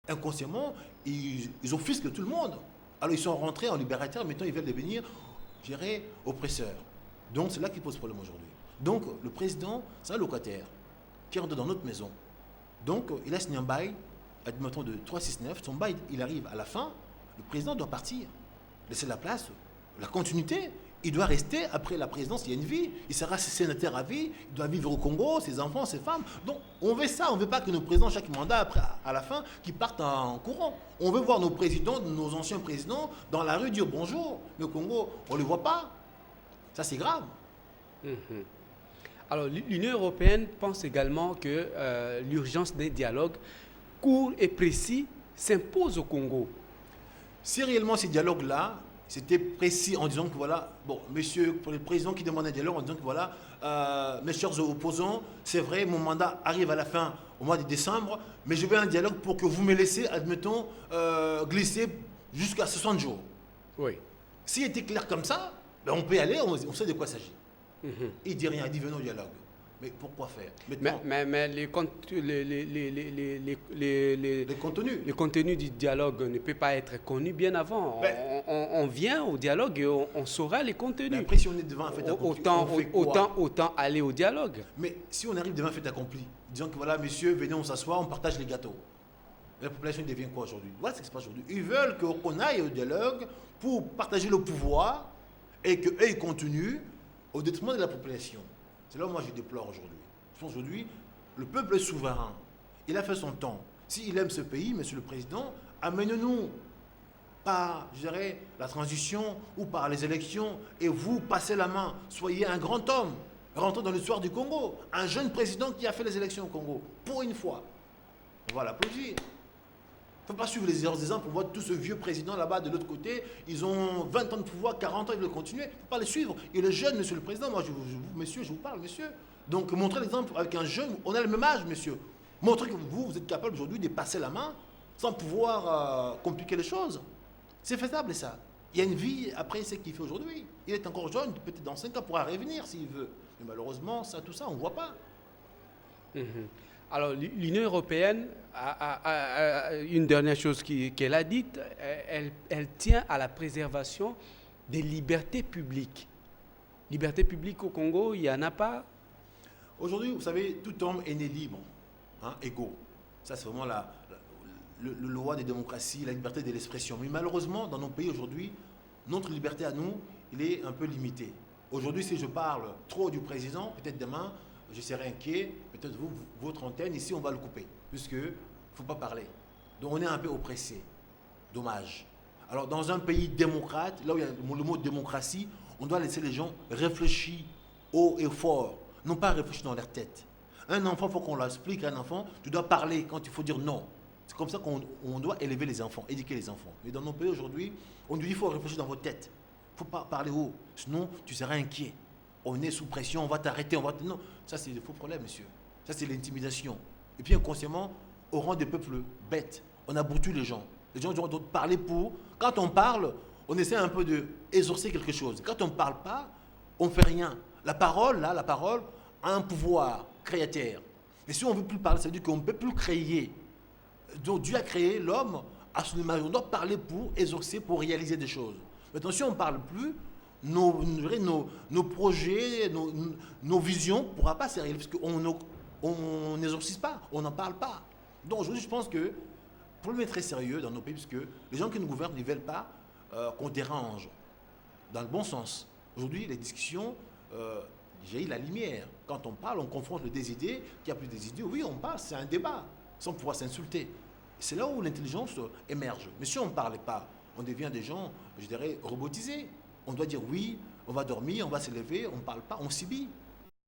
inconsciemment, ils offusquent tout le monde. Alors ils sont rentrés en libérateurs, maintenant ils veulent devenir, je dirais, oppresseurs. Donc c'est là qu'il pose problème aujourd'hui. Donc le président, c'est un locataire qui rentre dans notre maison. Donc il a signé un bail, admettons de 369, son bail il arrive à la fin, le président doit partir, laisser la place, la continuité. Il doit rester après la présidence, il y a une vie. Il sera sénateur à vie, il doit vivre au Congo, ses enfants, ses femmes. Donc on veut ça, on ne veut pas que nos présidents, chaque mandat, après, à la fin, qu'ils partent en courant. On veut voir nos présidents, nos anciens présidents, dans la rue dire bonjour. Mais au Congo, on ne les voit pas. Ça c'est grave. Mhm. Alors l'Union européenne pense également que l'urgence d'un dialogue court et précis s'impose au Congo. Si réellement ces dialogues-là, c'était précis en disant que voilà, bon, monsieur, pour le président qui demande un dialogue, en disant que voilà, mes chers opposants, c'est vrai, mon mandat arrive à la fin au mois de décembre, mais je veux un dialogue pour que vous me laissez, admettons, glisser jusqu'à 60 jours. Oui. S'il était clair comme ça, ben on peut y aller, on sait de quoi il s'agit. Mhm. Il dit rien, il dit venons au dialogue. Mais pourquoi faire Mais les contenus. le contenu du dialogue ne peut pas être connu bien avant. Ben, On vient au dialogue et on saura les contenus. Mais après, si on est devant un fait accompli, on fait quoi? Autant aller au dialogue. Mais si on arrive devant un fait accompli, disons que voilà, messieurs, venez, on s'assoit, on partage les gâteaux. La population devient quoi aujourd'hui? Voilà ce qui se passe aujourd'hui. Ils veulent qu'on aille au dialogue pour partager le pouvoir et qu'eux, ils continuent au détriment de la population. C'est là où moi je déplore aujourd'hui. Je pense aujourd'hui, le peuple est souverain. Il a fait son temps. S'il aime ce pays, monsieur le président, amène-nous par, je dirais, la transition ou par les élections et vous passez la main. Soyez un grand homme. Rentrez dans l'histoire du Congo. Un jeune président qui a fait les élections au Congo. Pour une fois. On va l'applaudir. Il ne faut pas suivre les erreurs des uns pour voir tout ce vieux président là-bas de l'autre côté. Ils ont 20 ans de pouvoir, 40 ans, ils veulent continuer. Il ne faut pas les suivre. Et le jeune, monsieur le président, moi, monsieur, je vous parle, monsieur. Donc, montrez l'exemple avec un jeune. On a le même âge, monsieur. Montrez que vous êtes capable aujourd'hui de passer la main sans pouvoir compliquer les choses. C'est faisable, ça. Il y a une vie après ce qu'il fait aujourd'hui. Il est encore jeune, peut-être dans 5 ans, pourra revenir s'il veut. Mais malheureusement, tout ça, on ne voit pas. Mhm. Alors, l'Union européenne a une dernière chose qu'elle a dite, elle tient à la préservation des libertés publiques. Liberté publique au Congo, il n'y en a pas. Aujourd'hui, vous savez, tout homme est né libre, hein, égaux. Ça, c'est vraiment le loi des démocraties, la liberté de l'expression. Mais malheureusement, dans nos pays aujourd'hui, notre liberté à nous, il est un peu limité. Aujourd'hui, si je parle trop du président, peut-être demain, je serai inquiet, peut-être vous, votre antenne, ici, on va le couper, puisque il ne faut pas parler. Donc, on est un peu oppressé. Dommage. Alors, dans un pays démocrate, là où il y a le mot démocratie, on doit laisser les gens réfléchir haut et fort, non pas réfléchir dans leur tête. Un enfant, il faut qu'on l'explique à un enfant, tu dois parler quand il faut dire non. C'est comme ça qu'on doit élever les enfants, éduquer les enfants. Mais dans nos pays aujourd'hui, on nous dit qu'il faut réfléchir dans votre tête. Il ne faut pas parler haut, sinon tu seras inquiet. On est sous pression, on va t'arrêter, Non, ça c'est des faux problèmes, monsieur. Ça c'est l'intimidation. Et puis inconsciemment, au rang des peuples bêtes, on abrutit les gens. Les gens doivent parler pour. Quand on parle, on essaie un peu d'exorcer quelque chose. Quand on ne parle pas, on ne fait rien. La parole a un pouvoir créateur. Et si on ne veut plus parler, ça veut dire qu'on ne peut plus créer. Donc Dieu a créé l'homme à son image. On doit parler pour exorcer, pour réaliser des choses. Maintenant, si on ne parle plus, nos projets, nos visions ne pourront pas se réaliser parce qu'on n'exorcise pas, on n'en parle pas. Donc aujourd'hui, je pense que le problème est très sérieux dans nos pays puisque les gens qui nous gouvernent ne veulent pas qu'on dérange dans le bon sens. Aujourd'hui, les discussions, j'ai la lumière. Quand on parle, on confronte des idées, qui a plus des idées. Oui, on parle, c'est un débat, sans pouvoir s'insulter. C'est là où l'intelligence émerge. Mais si on ne parlait pas, on devient des gens, je dirais, robotisés. On doit dire oui, on va dormir, on va se lever, on ne parle pas, on subit.